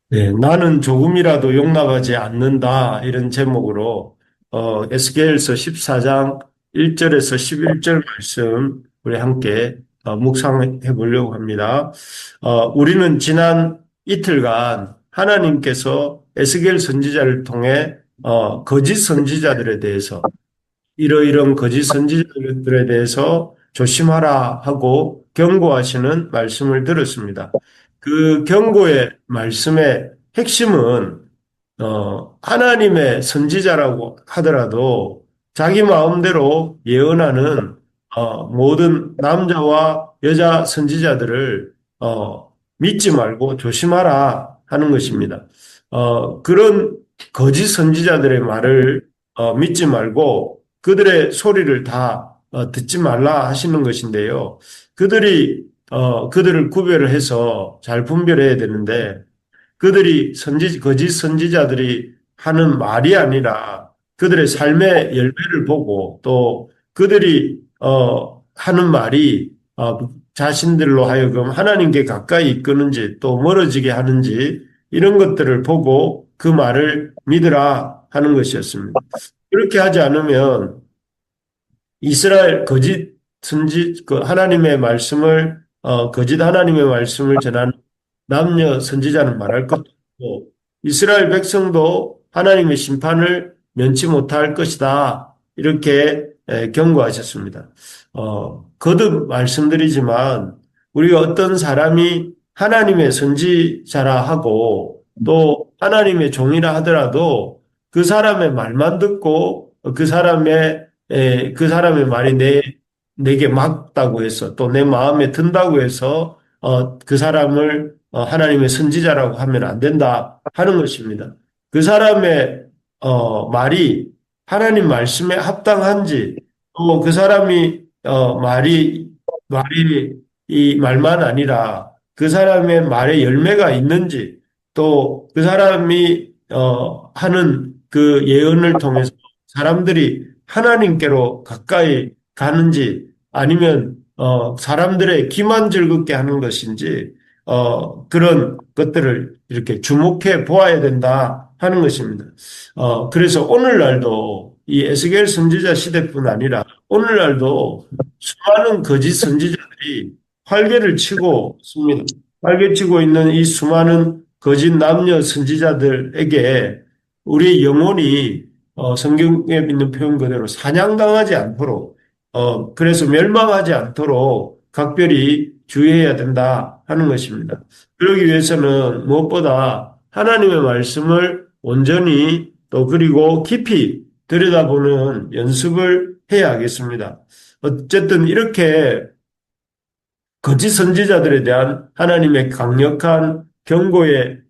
네, 나는 조금이라도 용납하지 않는다. 이런 제목으로, 에스겔서 14장 1절에서 11절 말씀 우리 함께 묵상해 보려고 합니다. 우리는 지난 이틀간 하나님께서 에스겔 선지자를 통해 거짓 선지자들에 대해서 이러이러한 거짓 선지자들에 대해서 조심하라 하고 경고하시는 말씀을 들었습니다. 그 경고의 말씀의 핵심은 하나님의 선지자라고 하더라도 자기 마음대로 예언하는 모든 남자와 여자 선지자들을 믿지 말고 조심하라 하는 것입니다. 그런 거짓 선지자들의 말을 믿지 말고 그들의 소리를 다 듣지 말라 하시는 것인데요. 그들을 구별을 해서 잘 분별해야 되는데 그들이 거짓 선지자들이 하는 말이 아니라 그들의 삶의 열매를 보고 또 그들이 하는 말이 자신들로 하여금 하나님께 가까이 이끄는지 또 멀어지게 하는지 이런 것들을 보고 그 말을 믿으라 하는 것이었습니다. 그렇게 하지 않으면 이스라엘 하나님의 말씀을 거짓 하나님의 말씀을 전하는 남녀 선지자는 말할 것도 없고 이스라엘 백성도 하나님의 심판을 면치 못할 것이다. 이렇게 경고하셨습니다. 거듭 말씀드리지만 우리가 어떤 사람이 하나님의 선지자라 하고 또 하나님의 종이라 하더라도 그 사람의 말만 듣고 그 사람의 말이 내게 맞다고 해서 또 내 마음에 든다고 해서 그 사람을 하나님의 선지자라고 하면 안 된다 하는 것입니다. 그 사람의 말이 하나님 말씀에 합당한지 또 그 사람이 말이 이 말만 아니라 그 사람의 말에 열매가 있는지 또 그 사람이 하는 그 예언을 통해서 사람들이 하나님께로 가까이 가는지 아니면 사람들의 귀만 즐겁게 하는 것인지 그런 것들을 이렇게 주목해 보아야 된다 하는 것입니다. 그래서 오늘날도 이 에스겔 선지자 시대뿐 아니라 오늘날도 수많은 거짓 선지자들이 활개를 치고 있습니다. 활개치고 있는 이 수많은 거짓 남녀 선지자들에게 우리의 영혼이 성경에 있는 표현 그대로 사냥당하지 않도록 그래서 멸망하지 않도록 각별히 주의해야 된다 하는 것입니다. 그러기 위해서는 무엇보다 하나님의 말씀을 온전히 또 그리고 깊이 들여다보는 연습을 해야 하겠습니다. 어쨌든 이렇게 거짓 선지자들에 대한 하나님의 강력한 경고를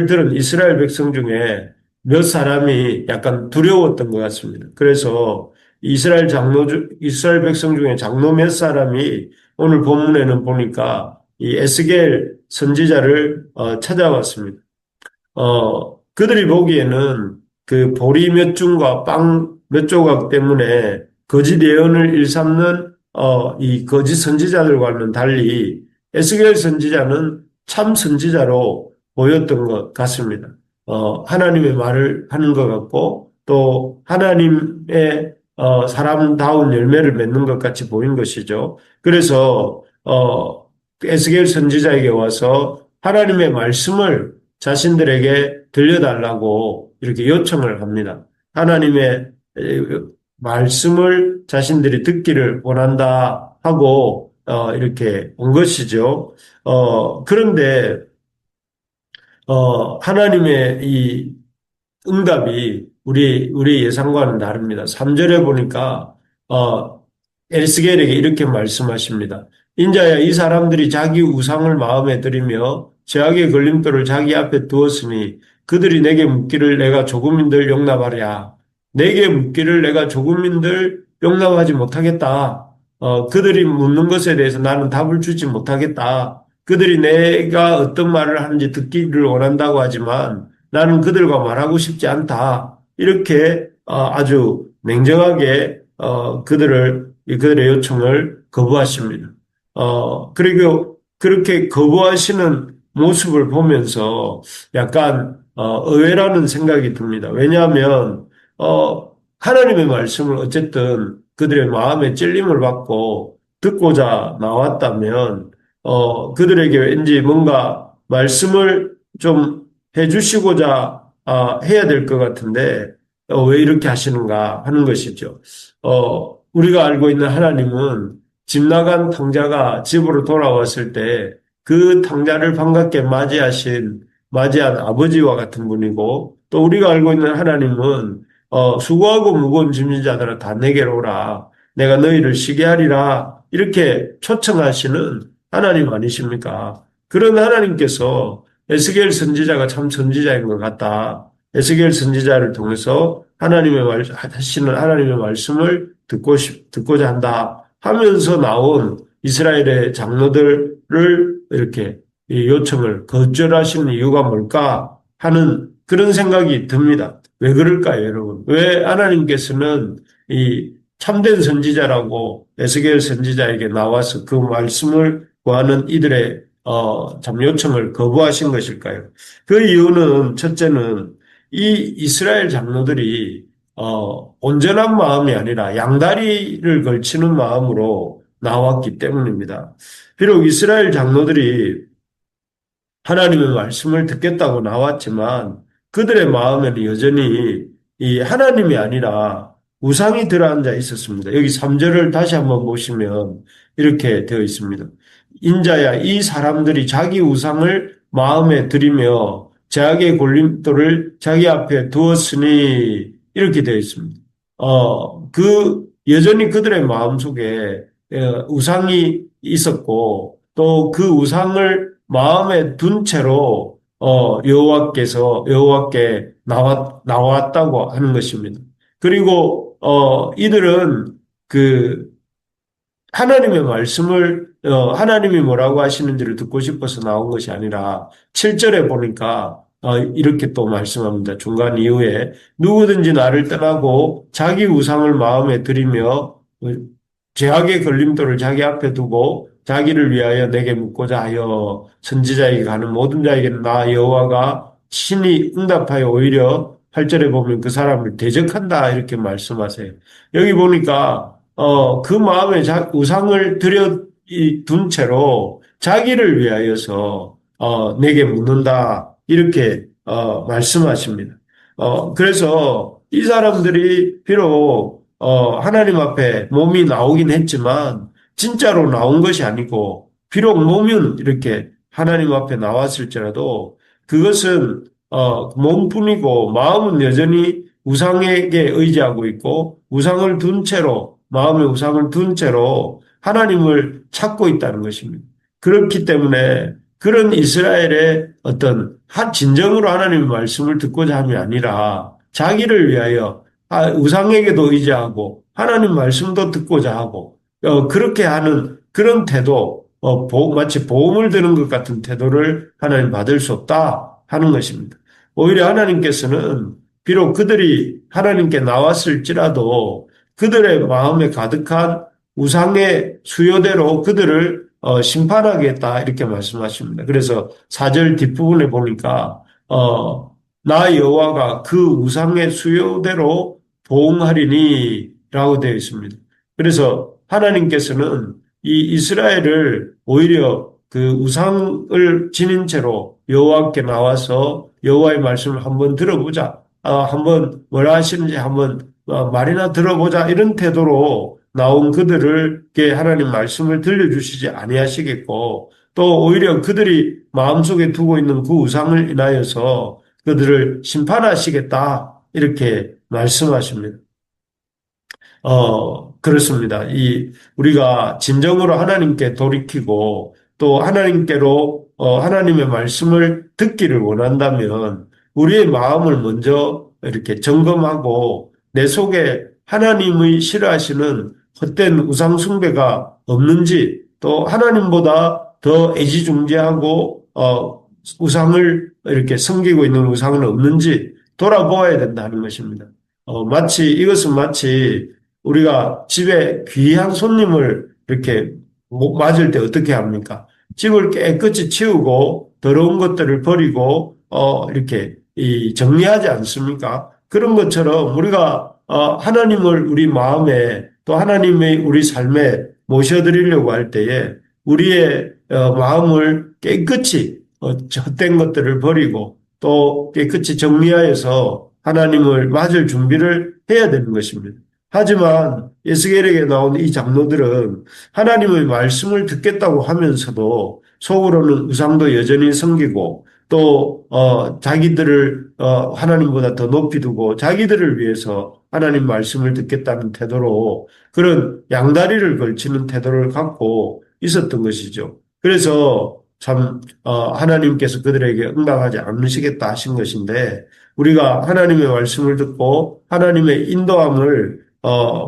들은 이스라엘 백성 중에 몇 사람이 약간 두려웠던 것 같습니다. 그래서 이스라엘 백성 중에 장로 몇 사람이 오늘 본문에는 보니까 이 에스겔 선지자를 찾아왔습니다. 그들이 보기에는 그 보리 몇 중과 빵 몇 조각 때문에 거짓 예언을 일삼는 이 거짓 선지자들과는 달리 에스겔 선지자는 참 선지자로 보였던 것 같습니다. 하나님의 말을 하는 것 같고 또 하나님의 사람다운 열매를 맺는 것 같이 보인 것이죠. 그래서 에스겔 선지자에게 와서 하나님의 말씀을 자신들에게 들려달라고 이렇게 요청을 합니다. 하나님의 말씀을 자신들이 듣기를 원한다 하고 이렇게 온 것이죠. 그런데 하나님의 이 응답이 우리 예상과는 다릅니다. 3절에 보니까 에스겔에게 이렇게 말씀하십니다. 인자야 이 사람들이 자기 우상을 마음에 들이며 죄악의 걸림돌을 자기 앞에 두었으니 그들이 내게 묻기를 내가 조국민들 용납하랴. 내게 묻기를 내가 조국민들 용납하지 못하겠다. 그들이 묻는 것에 대해서 나는 답을 주지 못하겠다. 그들이 내가 어떤 말을 하는지 듣기를 원한다고 하지만 나는 그들과 말하고 싶지 않다. 이렇게 아주 냉정하게 그들의 요청을 거부하십니다. 그리고 그렇게 거부하시는 모습을 보면서 약간 의외라는 생각이 듭니다. 왜냐하면 하나님의 말씀을 어쨌든 그들의 마음에 찔림을 받고 듣고자 나왔다면 그들에게 왠지 뭔가 말씀을 좀 해주시고자 해야 될 것 같은데 왜 이렇게 하시는가 하는 것이죠. 우리가 알고 있는 하나님은 집 나간 탕자가 집으로 돌아왔을 때 그 탕자를 반갑게 맞이한 아버지와 같은 분이고 또 우리가 알고 있는 하나님은 수고하고 무거운 짐진 자들아 다 내게로 오라. 내가 너희를 쉬게 하리라. 이렇게 초청하시는 하나님 아니십니까? 그런 하나님께서 에스겔 선지자가 참 선지자인 것 같다. 에스겔 선지자를 통해서 하시는 하나님의 말씀을 듣고자 한다 하면서 나온 이스라엘의 장로들을 이렇게 이 요청을 거절하시는 이유가 뭘까 하는 그런 생각이 듭니다. 왜 그럴까요, 여러분? 왜 하나님께서는 이 참된 선지자라고 에스겔 선지자에게 나와서 그 말씀을 구하는 이들의 참 요청을 거부하신 것일까요? 그 이유는 첫째는 이 이스라엘 장로들이 온전한 마음이 아니라 양다리를 걸치는 마음으로 나왔기 때문입니다. 비록 이스라엘 장로들이 하나님의 말씀을 듣겠다고 나왔지만 그들의 마음에는 여전히 이 하나님이 아니라 우상이 들어앉아 있었습니다. 여기 3절을 다시 한번 보시면 이렇게 되어 있습니다. 인자야 이 사람들이 자기 우상을 마음에 들이며 제약의 골림돌을 자기 앞에 두었으니 이렇게 되어 있습니다. 여전히 그들의 마음속에 우상이 있었고 또 그 우상을 마음에 둔 채로 여호와께 나왔다고 하는 것입니다. 그리고 이들은 그 하나님의 말씀을 하나님이 뭐라고 하시는지를 듣고 싶어서 나온 것이 아니라 7절에 보니까 이렇게 또 말씀합니다. 중간 이후에 누구든지 나를 떠나고 자기 우상을 마음에 들이며 죄악의 걸림돌을 자기 앞에 두고 자기를 위하여 내게 묻고자 하여 선지자에게 가는 모든 자에게는 나 여호와가 친히 응답하여 오히려 8절에 보면 그 사람을 대적한다 이렇게 말씀하세요. 여기 보니까 그 마음에 우상을 들여둔 채로 자기를 위하여서 내게 묻는다 이렇게 말씀하십니다. 그래서 이 사람들이 비록 하나님 앞에 몸이 나오긴 했지만 진짜로 나온 것이 아니고 비록 몸은 이렇게 하나님 앞에 나왔을지라도 그것은 몸뿐이고 마음은 여전히 우상에게 의지하고 있고 우상을 둔 채로 마음의 우상을 둔 채로 하나님을 찾고 있다는 것입니다. 그렇기 때문에 그런 이스라엘의 어떤 진정으로 하나님의 말씀을 듣고자 함이 아니라 자기를 위하여 우상에게도 의지하고 하나님 말씀도 듣고자 하고 그렇게 하는 그런 태도 마치 보험을 드는 것 같은 태도를 하나님 받을 수 없다 하는 것입니다. 오히려 하나님께서는 비록 그들이 하나님께 나왔을지라도 그들의 마음에 가득한 우상의 수요대로 그들을 심판하겠다 이렇게 말씀하십니다. 그래서 4절 뒷부분에 보니까 나 여호와가 그 우상의 수요대로 보응하리니 라고 되어 있습니다. 그래서 하나님께서는 이 이스라엘을 오히려 그 우상을 지닌 채로 여호와께 나와서 여호와의 말씀을 한번 들어보자. 한번 뭐라 하시는지 한번 말이나 들어보자 이런 태도로 나온 그들을게 하나님 말씀을 들려주시지 아니하시겠고 또 오히려 그들이 마음속에 두고 있는 그 우상을 인하여서 그들을 심판하시겠다 이렇게 말씀하십니다. 그렇습니다. 우리가 진정으로 하나님께 돌이키고 또 하나님께로, 하나님의 말씀을 듣기를 원한다면 우리의 마음을 먼저 이렇게 점검하고 내 속에 하나님의 싫어하시는 헛된 우상숭배가 없는지 또 하나님보다 더 애지중지하고, 우상을 이렇게 섬기고 있는 우상은 없는지 돌아보아야 된다는 것입니다. 이것은 마치 우리가 집에 귀한 손님을 이렇게 맞을 때 어떻게 합니까? 집을 깨끗이 치우고 더러운 것들을 버리고 이렇게 정리하지 않습니까? 그런 것처럼 우리가 하나님을 우리 마음에 또 하나님의 우리 삶에 모셔드리려고 할 때에 우리의 마음을 깨끗이 헛된 것들을 버리고 또 깨끗이 정리하여서 하나님을 맞을 준비를 해야 되는 것입니다. 하지만 에스겔에게 나온 이 장로들은 하나님의 말씀을 듣겠다고 하면서도 속으로는 우상도 여전히 섬기고 또 자기들을 하나님보다 더 높이 두고 자기들을 위해서 하나님 말씀을 듣겠다는 태도로 그런 양다리를 걸치는 태도를 갖고 있었던 것이죠. 그래서 참 하나님께서 그들에게 응답하지 않으시겠다 하신 것인데 우리가 하나님의 말씀을 듣고 하나님의 인도함을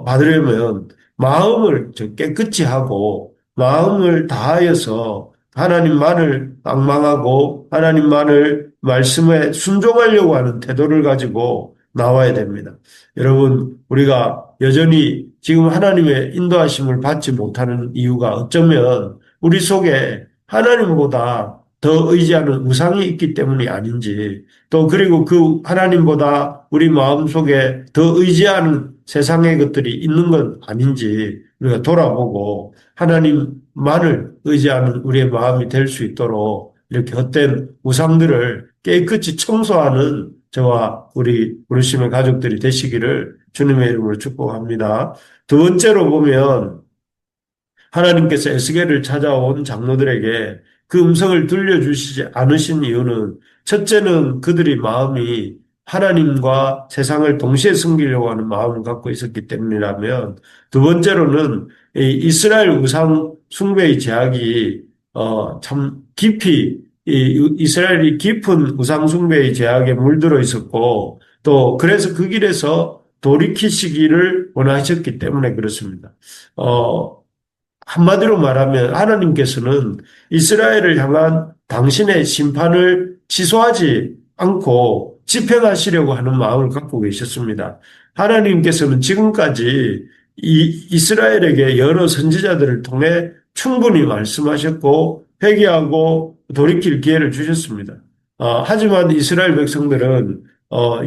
받으려면 마음을 깨끗이 하고 마음을 다하여서 하나님만을 앙망하고 하나님만을 말씀에 순종하려고 하는 태도를 가지고 나와야 됩니다. 여러분, 우리가 여전히 지금 하나님의 인도하심을 받지 못하는 이유가 어쩌면 우리 속에 하나님보다 더 의지하는 우상이 있기 때문이 아닌지 또 그리고 그 하나님보다 우리 마음속에 더 의지하는 세상의 것들이 있는 건 아닌지 우리가 돌아보고 하나님만을 의지하는 우리의 마음이 될 수 있도록 이렇게 헛된 우상들을 깨끗이 청소하는 저와 우리 부르심의 가족들이 되시기를 주님의 이름으로 축복합니다. 두 번째로 보면 하나님께서 에스겔을 찾아온 장로들에게 그 음성을 들려주시지 않으신 이유는 첫째는 그들의 마음이 하나님과 세상을 동시에 섬기려고 하는 마음을 갖고 있었기 때문이라면 두 번째로는 이 이스라엘 우상 숭배의 제약이 참 깊이 이스라엘이 깊은 우상 숭배의 제약에 물들어 있었고 또 그래서 그 길에서 돌이키시기를 원하셨기 때문에 그렇습니다. 한마디로 말하면 하나님께서는 이스라엘을 향한 당신의 심판을 취소하지 않고 집행하시려고 하는 마음을 갖고 계셨습니다. 하나님께서는 지금까지 이스라엘에게 여러 선지자들을 통해 충분히 말씀하셨고 회개하고 돌이킬 기회를 주셨습니다. 하지만 이스라엘 백성들은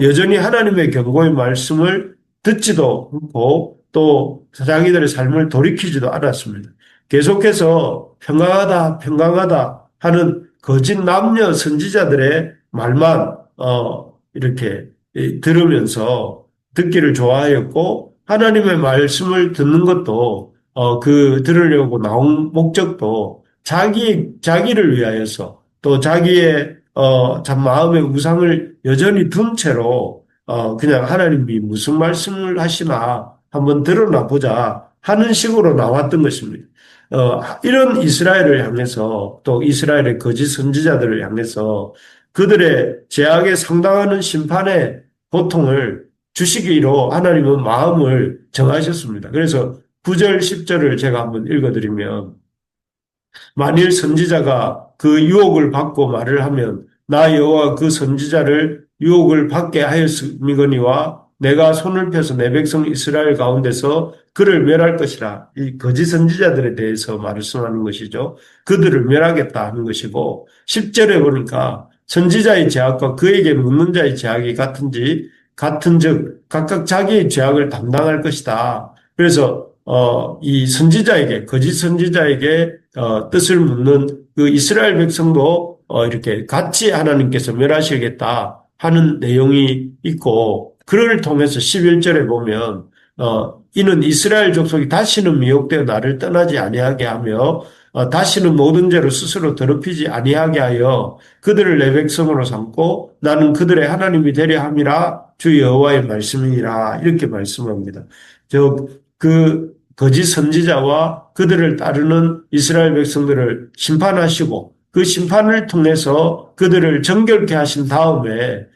여전히 하나님의 경고의 말씀을 듣지도 않고 또 자기들의 삶을 돌이키지도 않았습니다. 계속해서 평강하다, 평강하다 하는 거짓 남녀 선지자들의 말만 이렇게 들으면서 듣기를 좋아하였고 하나님의 말씀을 듣는 것도 들으려고 나온 목적도 자기를 위하여서 또 자기의 참 마음의 우상을 여전히 둔 채로 그냥 하나님이 무슨 말씀을 하시나 한번 드러나 보자 하는 식으로 나왔던 것입니다. 이런 이스라엘을 향해서 또 이스라엘의 거짓 선지자들을 향해서 그들의 죄악에 상당하는 심판의 고통을 주시기로 하나님은 마음을 정하셨습니다. 그래서 9절, 10절을 제가 한번 읽어드리면 만일 선지자가 그 유혹을 받고 말을 하면 나 여호와 그 선지자를 유혹을 받게 하였음이거니와 내가 손을 펴서 내 백성 이스라엘 가운데서 그를 멸할 것이라. 이 거짓 선지자들에 대해서 말씀하는 것이죠. 그들을 멸하겠다 하는 것이고 10절에 보니까 선지자의 죄악과 그에게 묻는 자의 죄악이 같은즉 각각 자기의 죄악을 담당할 것이다. 그래서 이 선지자에게 거짓 선지자에게 뜻을 묻는 그 이스라엘 백성도 이렇게 같이 하나님께서 멸하시겠다 하는 내용이 있고 그를 통해서 11절에 보면 이는 이스라엘 족속이 다시는 미혹되어 나를 떠나지 아니하게 하며 다시는 모든 죄로 스스로 더럽히지 아니하게 하여 그들을 내 백성으로 삼고 나는 그들의 하나님이 되려 함이라 주 여호와의 말씀이니라 이렇게 말씀합니다. 그 거짓 선지자와 그들을 따르는 이스라엘 백성들을 심판하시고 그 심판을 통해서 그들을 정결케 하신 다음에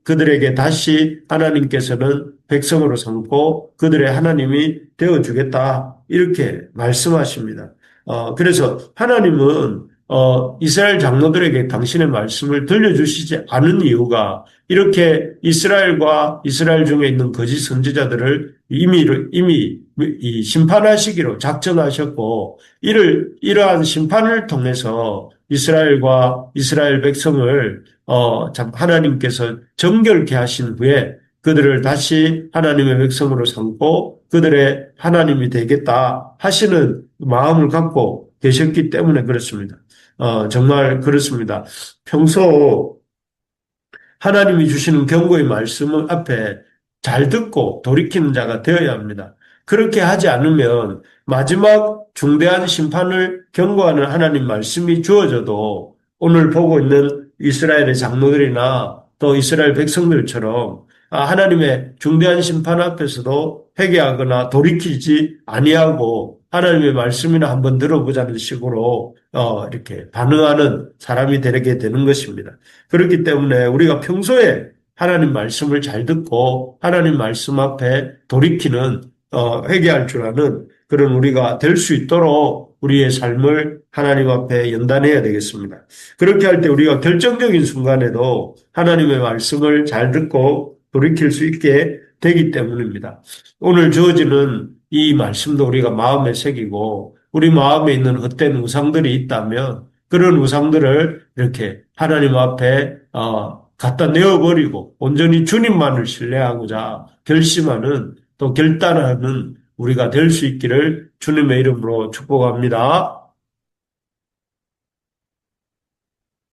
그들에게 다시 하나님께서는 백성으로 삼고 그들의 하나님이 되어주겠다 이렇게 말씀하십니다. 그래서 하나님은 이스라엘 장로들에게 당신의 말씀을 들려주시지 않은 이유가 이렇게 이스라엘과 이스라엘 중에 있는 거짓 선지자들을 이미 이 심판하시기로 작정하셨고, 이러한 심판을 통해서 이스라엘과 이스라엘 백성을 참 하나님께서 정결케 하신 후에 그들을 다시 하나님의 백성으로 삼고 그들의 하나님이 되겠다 하시는 마음을 갖고 계셨기 때문에 그렇습니다. 정말 그렇습니다. 평소 하나님이 주시는 경고의 말씀 앞에 잘 듣고 돌이키는 자가 되어야 합니다. 그렇게 하지 않으면 마지막 중대한 심판을 경고하는 하나님 말씀이 주어져도 오늘 보고 있는 이스라엘의 장로들이나 또 이스라엘 백성들처럼 하나님의 중대한 심판 앞에서도 회개하거나 돌이키지 아니하고 하나님의 말씀이나 한번 들어보자는 식으로 이렇게 반응하는 사람이 되게 되는 것입니다. 그렇기 때문에 우리가 평소에 하나님 말씀을 잘 듣고 하나님 말씀 앞에 돌이키는 회개할 줄 아는 그런 우리가 될 수 있도록 우리의 삶을 하나님 앞에 연단해야 되겠습니다. 그렇게 할 때 우리가 결정적인 순간에도 하나님의 말씀을 잘 듣고 돌이킬 수 있게 되기 때문입니다. 오늘 주어지는 이 말씀도 우리가 마음에 새기고 우리 마음에 있는 헛된 우상들이 있다면 그런 우상들을 이렇게 하나님 앞에 갖다 내어버리고 온전히 주님만을 신뢰하고자 결심하는 또 결단하는 우리가 될 수 있기를 주님의 이름으로 축복합니다.